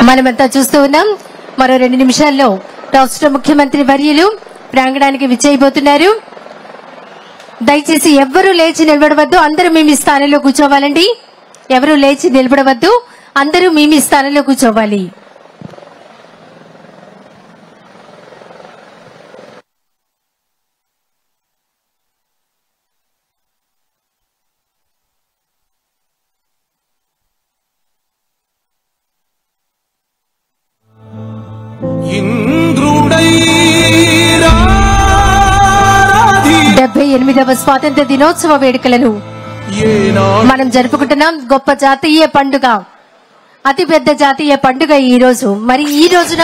మనమంతా చూస్తూ ఉన్నాం. మరో 2 నిమిషాల్లో రాష్ట్ర ముఖ్యమంత్రి వర్యులు ప్రాంగణానికి విచ్చేయబోతున్నారు. దయచేసి ఎవ్వరూ లేచి నిలబడవద్దు, అందరూ మీ స్థానంలో కూర్చోవాలండి. ఎవరూ లేచి నిలబడవద్దు, అందరూ మీ స్థానంలో కూర్చోవాలి. వ స్వాతంత్ర దినోత్సవ వేడుకలను మనం జరుపుకుంటున్నాం. గొప్ప జాతీయ పండుగ, అతిపెద్ద జాతీయ పండుగ ఈ రోజు. మరి ఈ రోజున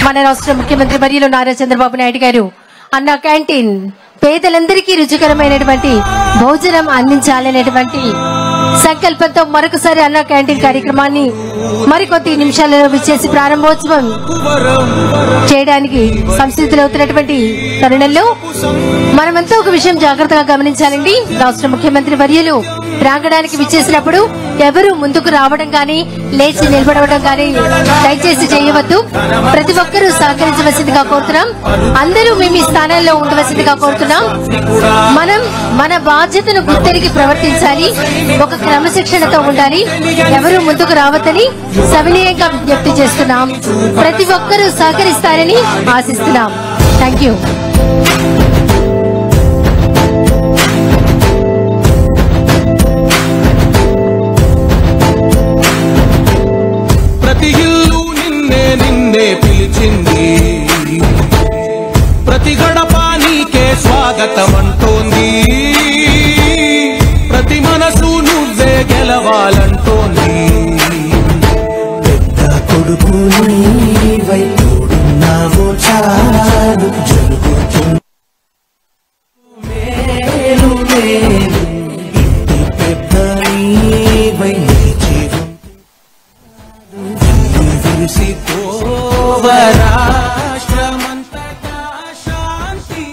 మన రాష్ట్ర ముఖ్యమంత్రి వర్యులు నారా చంద్రబాబు నాయుడు గారు అన్న క్యాంటీన్ పేదలందరికీ రుచికరమైనటువంటి భోజనం అందించాలనేటువంటి సంకల్పంతో మరొకసారి అన్న క్యాంటీన్ కార్యక్రమాన్ని మరికొద్ది నిమిషాలలో విచ్చేసి ప్రారంభోత్సవం చేయడానికి సంసిద్ధులవుతున్నటువంటి తరుణంలో మనమంతా ఒక విషయం జాగ్రత్తగా గమనించాలండి. రాష్ట్ర ముఖ్యమంత్రి వర్యులు ప్రాంగణానికి విచ్చేసినప్పుడు ఎవరు ముందుకు రావడం గాని లేచి నిలబడవడం గాని దయచేసి చేయవద్దు. ప్రతి ఒక్కరూ సహకరించవలసిందిగా కోరుతున్నాం. అందరూ మీ స్థానాల్లో ఉండవలసిందిగా కోరుతున్నాం. మనం మన బాధ్యతను గుర్తెరిగి ప్రవర్తించాలి, ఒక క్రమశిక్షణతో ఉండాలి. ఎవరు ముందుకు రావద్దని సవినయంగా విజ్ఞప్తి చేస్తున్నాం. ప్రతి ఒక్కరూ సహకరిస్తారని ఆశిస్తున్నాం. Thank you. ప్రతి ఇల్లు నిన్నే పిలిచింది, ప్రతి గడప నీకే స్వాగతం అంటోంది, ప్రతి మనసు నువ్వే గెలవాలంటోంది. పెద్ద కొడుకు నీవై తోడున్నావో చాలు, జరుగుతుంది మేలు మేలు. ఇంటి పెద్ద నీవై రాష్ట్రమంతటా శాంతి.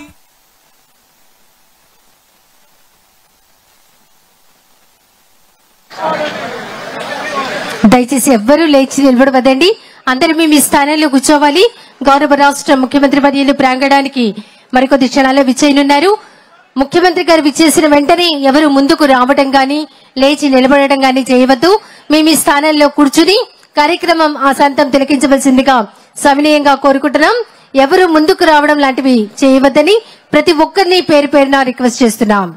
దయచేసి ఎవ్వరూ లేచి నిలబడవద్దండి, అందరూ మీ స్థానంలో కూర్చోవాలి. గౌరవ రాష్ట్ర ముఖ్యమంత్రి వర్యులు ప్రాంగణానికి మరికొద్ది క్షణాల్లో విచ్చేయనున్నారు. ముఖ్యమంత్రి గారు విచ్చేసిన వెంటనే ఎవరు ముందుకు రావడం గాని లేచి నిలబడడం గాని చేయవద్దు. మీ స్థానంలో కూర్చుని కార్యక్రమం ఆశాంతం తిలకించవలసిందిగా సవినయంగా కోరుకుంటున్నాం. ఎవరు ముందుకు రావడం లాంటివి చేయవద్దని ప్రతి ఒక్కరిని పేరు పేరున రిక్వెస్ట్ చేస్తున్నాం.